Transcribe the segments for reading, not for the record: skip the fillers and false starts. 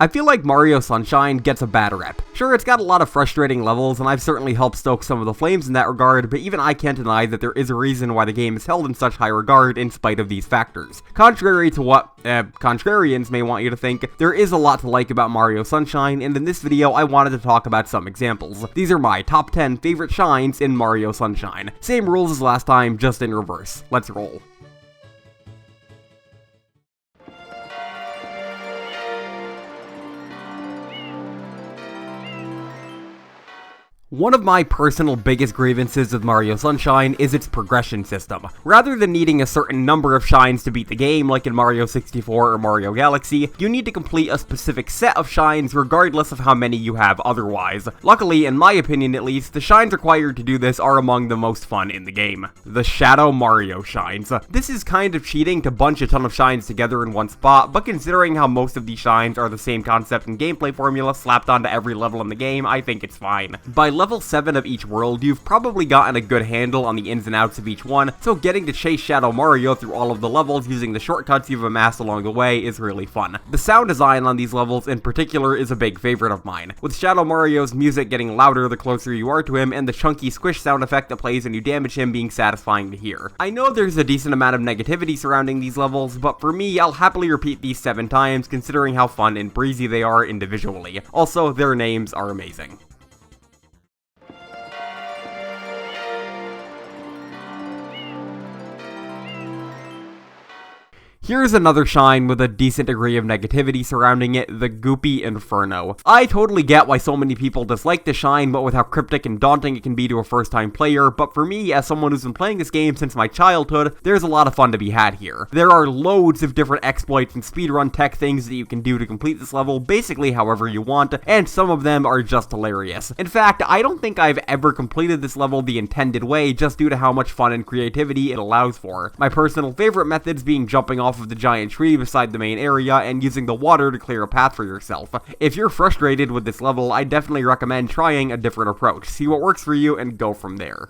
I feel like Mario Sunshine gets a bad rep. Sure, it's got a lot of frustrating levels, and I've certainly helped stoke some of the flames in that regard, but even I can't deny that there is a reason why the game is held in such high regard in spite of these factors. Contrary to what contrarians may want you to think, there is a lot to like about Mario Sunshine, and in this video I wanted to talk about some examples. These are my top 10 favorite shines in Mario Sunshine. Same rules as last time, just in reverse. Let's roll. One of my personal biggest grievances with Mario Sunshine is its progression system. Rather than needing a certain number of shines to beat the game, like in Mario 64 or Mario Galaxy, you need to complete a specific set of shines regardless of how many you have otherwise. Luckily, in my opinion at least, the shines required to do this are among the most fun in the game. The Shadow Mario shines. This is kind of cheating to bunch a ton of shines together in one spot, but considering how most of these shines are the same concept and gameplay formula slapped onto every level in the game, I think it's fine. By level 7 of each world, you've probably gotten a good handle on the ins and outs of each one, so getting to chase Shadow Mario through all of the levels using the shortcuts you've amassed along the way is really fun. The sound design on these levels in particular is a big favorite of mine, with Shadow Mario's music getting louder the closer you are to him, and the chunky squish sound effect that plays when you damage him being satisfying to hear. I know there's a decent amount of negativity surrounding these levels, but for me, I'll happily repeat these 7 times considering how fun and breezy they are individually. Also, their names are amazing. Here's another shine with a decent degree of negativity surrounding it, the Goopy Inferno. I totally get why so many people dislike the shine, but with how cryptic and daunting it can be to a first-time player, but for me, as someone who's been playing this game since my childhood, there's a lot of fun to be had here. There are loads of different exploits and speedrun tech things that you can do to complete this level basically however you want, and some of them are just hilarious. In fact, I don't think I've ever completed this level the intended way just due to how much fun and creativity it allows for. My personal favorite methods being jumping off of the giant tree beside the main area and using the water to clear a path for yourself. If you're frustrated with this level, I definitely recommend trying a different approach. See what works for you and go from there.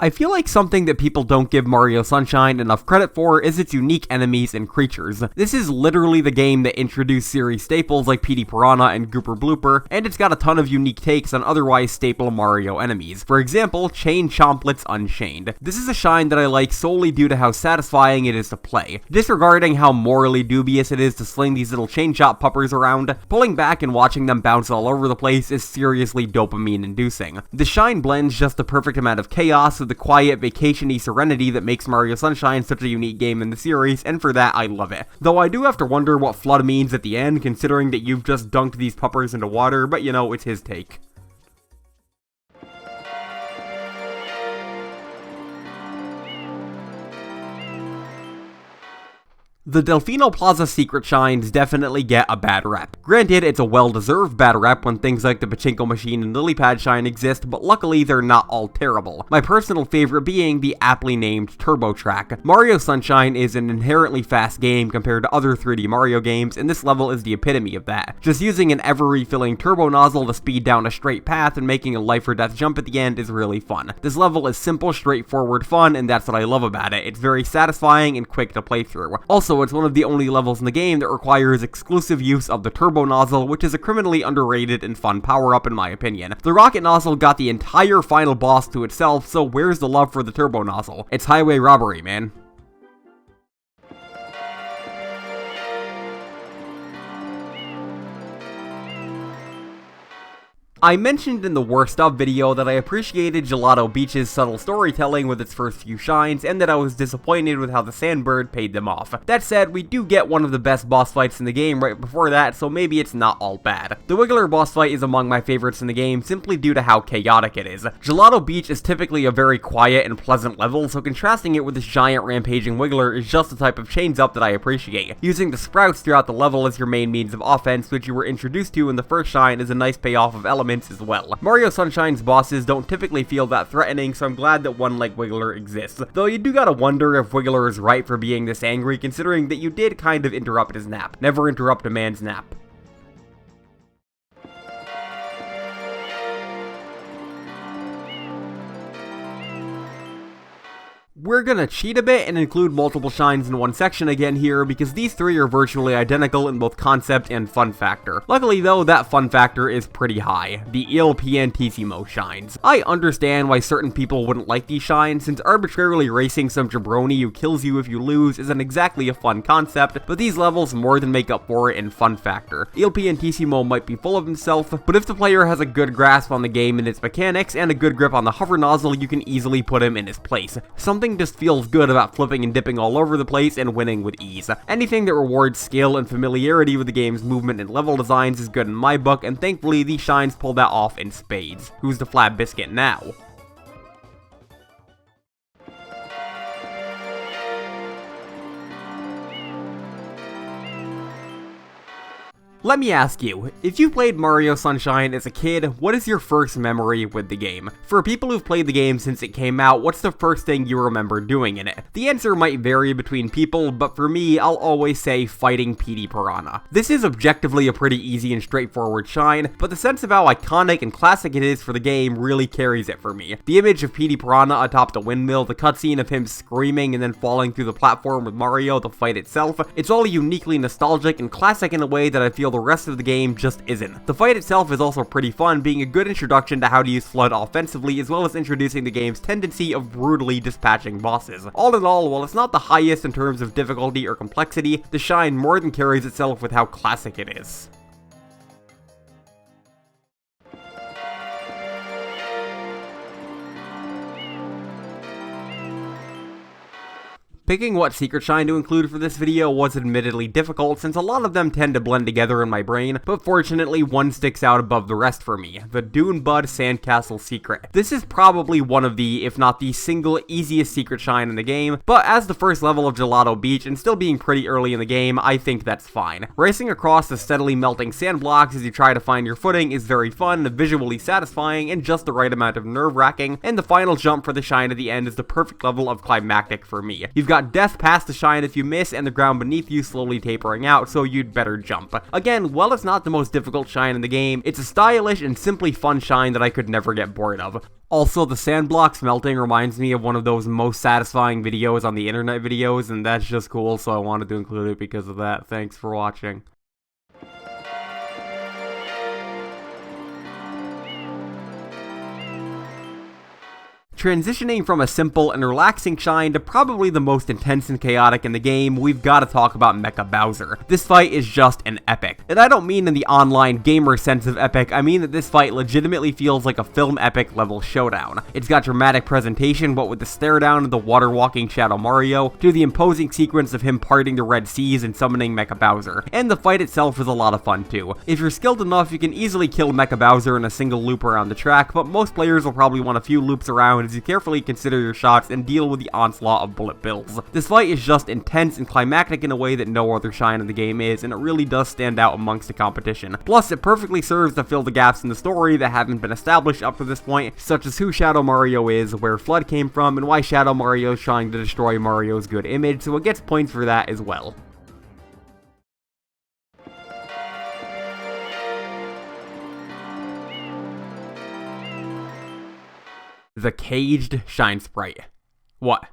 I feel like something that people don't give Mario Sunshine enough credit for is its unique enemies and creatures. This is literally the game that introduced series staples like Piranha and Gooper Blooper, and it's got a ton of unique takes on otherwise staple Mario enemies. For example, Chain Chomplets Unchained. This is a shine that I like solely due to how satisfying it is to play. Disregarding how morally dubious it is to sling these little chain chop puppers around, pulling back and watching them bounce all over the place is seriously dopamine-inducing. The shine blends just the perfect amount of chaos with the quiet, vacation-y serenity that makes Mario Sunshine such a unique game in the series, and for that, I love it. Though I do have to wonder what Flood means at the end, considering that you've just dunked these puppers into water, but you know, it's his take. The Delfino Plaza secret shines definitely get a bad rep. Granted, it's a well-deserved bad rep when things like the Pachinko Machine and Lily Pad shine exist, but luckily they're not all terrible. My personal favorite being the aptly named Turbo Track. Mario Sunshine is an inherently fast game compared to other 3D Mario games, and this level is the epitome of that. Just using an ever-refilling turbo nozzle to speed down a straight path and making a life-or-death jump at the end is really fun. This level is simple, straightforward fun, and that's what I love about it. It's very satisfying and quick to play through. Also, it's one of the only levels in the game that requires exclusive use of the turbo nozzle, which is a criminally underrated and fun power-up in my opinion. The rocket nozzle got the entire final boss to itself, so where's the love for the turbo nozzle? It's highway robbery, man. I mentioned in the worst of video that I appreciated Gelato Beach's subtle storytelling with its first few shines, and that I was disappointed with how the Sandbird paid them off. That said, we do get one of the best boss fights in the game right before that, so maybe it's not all bad. The Wiggler boss fight is among my favorites in the game simply due to how chaotic it is. Gelato Beach is typically a very quiet and pleasant level, so contrasting it with this giant rampaging Wiggler is just the type of chains up that I appreciate. Using the sprouts throughout the level as your main means of offense, which you were introduced to in the first shine, is a nice payoff of elements as well. Mario Sunshine's bosses don't typically feel that threatening, so I'm glad that one like Wiggler exists. Though you do gotta wonder if Wiggler is right for being this angry, considering that you did kind of interrupt his nap. Never interrupt a man's nap. We're gonna cheat a bit and include multiple shines in one section again here because these three are virtually identical in both concept and fun factor. Luckily though, that fun factor is pretty high, the Elpn TCMO shines. I understand why certain people wouldn't like these shines, since arbitrarily racing some jabroni who kills you if you lose isn't exactly a fun concept, but these levels more than make up for it in fun factor. Elpn TCMO might be full of himself, but if the player has a good grasp on the game and its mechanics and a good grip on the hover nozzle, you can easily put him in his place. Something just feels good about flipping and dipping all over the place and winning with ease. Anything that rewards skill and familiarity with the game's movement and level designs is good in my book, and thankfully these shines pull that off in spades. Who's the flat biscuit now? Let me ask you, if you played Mario Sunshine as a kid, what is your first memory with the game? For people who've played the game since it came out, what's the first thing you remember doing in it? The answer might vary between people, but for me, I'll always say fighting Petey Piranha. This is objectively a pretty easy and straightforward shine, but the sense of how iconic and classic it is for the game really carries it for me. The image of Petey Piranha atop the windmill, the cutscene of him screaming and then falling through the platform with Mario, the fight itself, it's all uniquely nostalgic and classic in a way that I feel the rest of the game just isn't. The fight itself is also pretty fun, being a good introduction to how to use FLUDD offensively, as well as introducing the game's tendency of brutally dispatching bosses. All in all, while it's not the highest in terms of difficulty or complexity, the shine more than carries itself with how classic it is. Picking what secret shine to include for this video was admittedly difficult, since a lot of them tend to blend together in my brain, but fortunately one sticks out above the rest for me, the Dune Bud Sandcastle secret. This is probably one of the, if not the single easiest secret shine in the game, but as the first level of Gelato Beach and still being pretty early in the game, I think that's fine. Racing across the steadily melting sand blocks as you try to find your footing is very fun, visually satisfying, and just the right amount of nerve-wracking, and the final jump for the shine at the end is the perfect level of climactic for me. You've got death past the shine if you miss, and the ground beneath you slowly tapering out, so you'd better jump. Again, while it's not the most difficult shine in the game, it's a stylish and simply fun shine that I could never get bored of. Also, the sand blocks melting reminds me of one of those most satisfying videos on the internet videos, and that's just cool, so I wanted to include it because of that. Thanks for watching. Transitioning from a simple and relaxing shine to probably the most intense and chaotic in the game, we've got to talk about Mecha Bowser. This fight is just an epic. And I don't mean in the online gamer sense of epic, I mean that this fight legitimately feels like a film epic level showdown. It's got dramatic presentation, what with the stare down of the water walking Shadow Mario, to the imposing sequence of him parting the Red Seas and summoning Mecha Bowser. And the fight itself is a lot of fun too. If you're skilled enough, you can easily kill Mecha Bowser in a single loop around the track, but most players will probably want a few loops around as you carefully consider your shots and deal with the onslaught of bullet bills. This fight is just intense and climactic in a way that no other shine in the game is, and it really does stand out amongst the competition. Plus, it perfectly serves to fill the gaps in the story that haven't been established up to this point, such as who Shadow Mario is, where FLUDD came from, and why Shadow Mario is trying to destroy Mario's good image, so it gets points for that as well. The Caged Shine Sprite. What?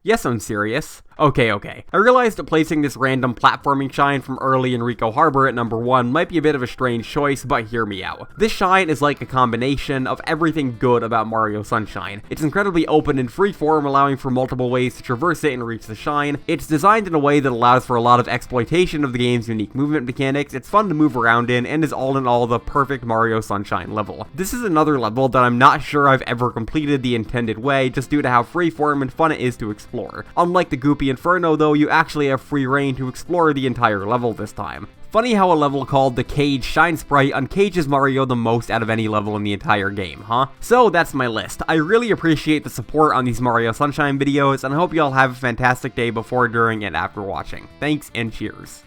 Yes, I'm serious. Okay. I realized that placing this random platforming shine from early Enrico Harbor at number 1 might be a bit of a strange choice, but hear me out. This shine is like a combination of everything good about Mario Sunshine. It's incredibly open and freeform, allowing for multiple ways to traverse it and reach the shine. It's designed in a way that allows for a lot of exploitation of the game's unique movement mechanics. It's fun to move around in, and is all in all the perfect Mario Sunshine level. This is another level that I'm not sure I've ever completed the intended way, just due to how freeform and fun it is to explore. Unlike the Goopy Inferno though, you actually have free reign to explore the entire level this time. Funny how a level called the Caged Shine Sprite uncages Mario the most out of any level in the entire game, huh? So that's my list. I really appreciate the support on these Mario Sunshine videos, and I hope you all have a fantastic day before, during, and after watching. Thanks, and cheers.